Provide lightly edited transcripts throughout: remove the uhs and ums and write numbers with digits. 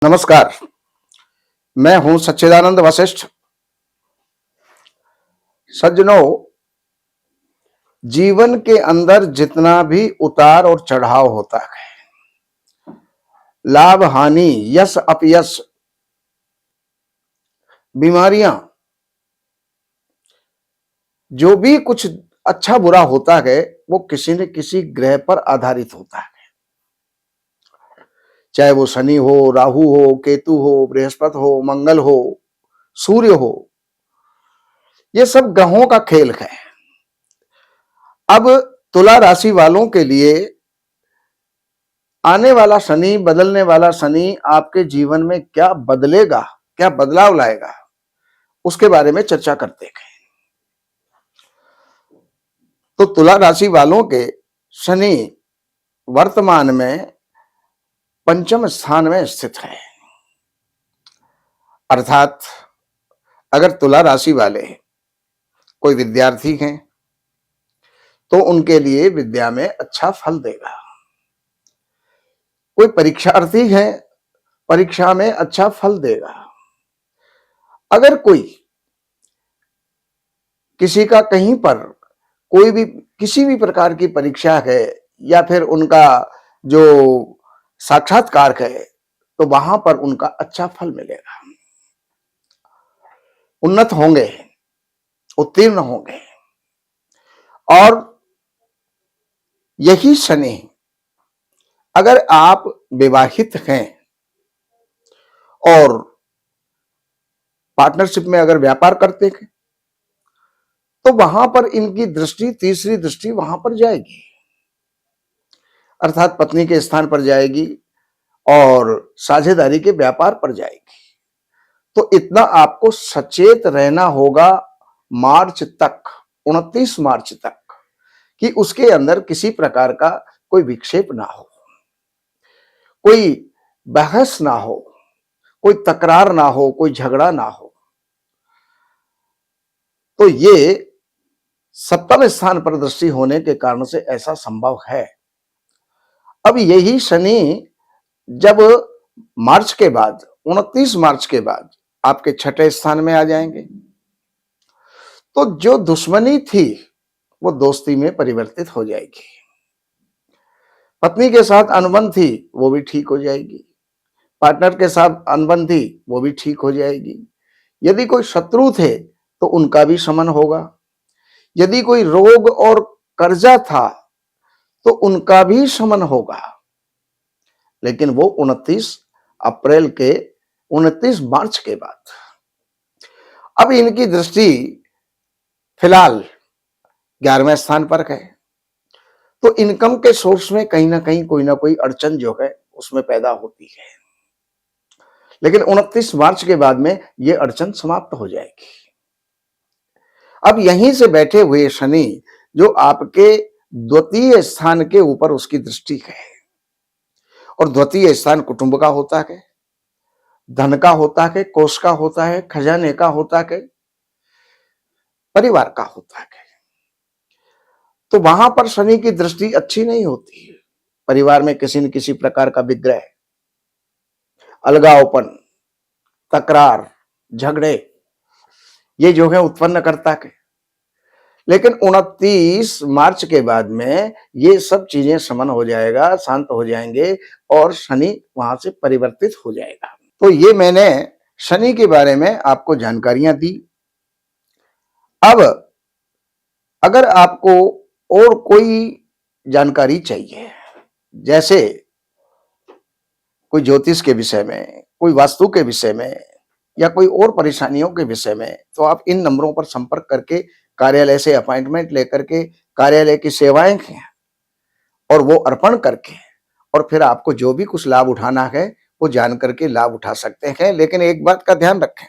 नमस्कार। मैं हूं सच्चिदानंद वशिष्ठ। सज्जनों, जीवन के अंदर जितना भी उतार और चढ़ाव होता है, लाभ हानि, यश अपयश, बीमारियां, जो भी कुछ अच्छा बुरा होता है वो किसी न किसी ग्रह पर आधारित होता है। चाहे वो शनि हो, राहु हो, केतु हो, बृहस्पति हो, मंगल हो, सूर्य हो, ये सब ग्रहों का खेल है। अब तुला राशि वालों के लिए आने वाला शनि, बदलने वाला शनि आपके जीवन में क्या बदलेगा, क्या बदलाव लाएगा, उसके बारे में चर्चा करते हैं। तो तुला राशि वालों के शनि वर्तमान में पंचम स्थान में स्थित है। अर्थात अगर तुला राशि वाले कोई विद्यार्थी हैं तो उनके लिए विद्या में अच्छा फल देगा। कोई परीक्षार्थी है, परीक्षा में अच्छा फल देगा। अगर कोई किसी का कहीं पर कोई भी किसी भी प्रकार की परीक्षा है या फिर उनका जो साक्षात्कार है तो वहां पर उनका अच्छा फल मिलेगा, उन्नत होंगे, उत्तीर्ण होंगे। और यही शनि अगर आप विवाहित हैं और पार्टनरशिप में अगर व्यापार करते हैं तो वहां पर इनकी दृष्टि, तीसरी दृष्टि वहां पर जाएगी, अर्थात पत्नी के स्थान पर जाएगी और साझेदारी के व्यापार पर जाएगी। तो इतना आपको सचेत रहना होगा मार्च तक, 29 मार्च तक, कि उसके अंदर किसी प्रकार का कोई विक्षेप ना हो, कोई बहस ना हो, कोई तकरार ना हो, कोई झगड़ा ना हो। तो ये सप्तम स्थान पर दृष्टि होने के कारण से ऐसा संभव है। अब यही शनि जब मार्च के बाद, 29 मार्च के बाद आपके छठे स्थान में आ जाएंगे तो जो दुश्मनी थी वो दोस्ती में परिवर्तित हो जाएगी। पत्नी के साथ अनबन थी वो भी ठीक हो जाएगी, पार्टनर के साथ अनबन थी वो भी ठीक हो जाएगी। यदि कोई शत्रु थे तो उनका भी शमन होगा। यदि कोई रोग और कर्जा था तो उनका भी शमन होगा। लेकिन वो 29 अप्रैल के 29 मार्च के बाद। अब इनकी दृष्टि फिलहाल 11वें स्थान पर है तो इनकम के सोर्स में कहीं ना कहीं कोई ना कोई अड़चन जो है उसमें पैदा होती है। लेकिन 29 मार्च के बाद में ये अड़चन समाप्त हो जाएगी। अब यहीं से बैठे हुए शनि जो आपके द्वितीय स्थान के ऊपर उसकी दृष्टि है, और द्वितीय स्थान कुटुंब का होता है, धन का होता है, कोष का होता है, खजाने का होता है, परिवार का होता है। तो वहां पर शनि की दृष्टि अच्छी नहीं होती है। परिवार में किसी न किसी प्रकार का विग्रह, अलगावपन, तकरार, झगड़े, ये जो है उत्पन्न करता है। लेकिन 29 मार्च के बाद में ये सब चीजें शमन हो जाएगा, शांत हो जाएंगे और शनि वहां से परिवर्तित हो जाएगा। तो ये मैंने शनि के बारे में आपको जानकारियां दी। अब अगर आपको और कोई जानकारी चाहिए, जैसे कोई ज्योतिष के विषय में, कोई वास्तु के विषय में या कोई और परेशानियों के विषय में, तो आप इन नंबरों पर संपर्क करके कार्यालय से अपॉइंटमेंट लेकर के कार्यालय की सेवाएं हैं और वो अर्पण करके और फिर आपको जो भी कुछ लाभ उठाना है वो जान करके लाभ उठा सकते हैं। लेकिन एक बात का ध्यान रखें,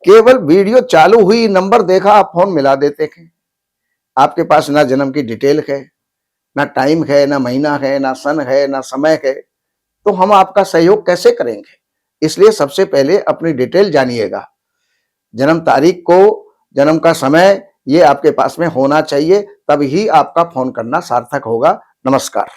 केवल वीडियो चालू हुई, नंबर देखा, आप फोन मिला देते हैं। आपके पास ना जन्म की डिटेल है, ना टाइम है, ना महीना है, ना सन है, ना समय है, तो हम आपका सहयोग कैसे करेंगे? इसलिए सबसे पहले अपनी डिटेल जानिएगा। जन्म तारीख को, जन्म का समय ये आपके पास में होना चाहिए, तभी आपका फोन करना सार्थक होगा। नमस्कार।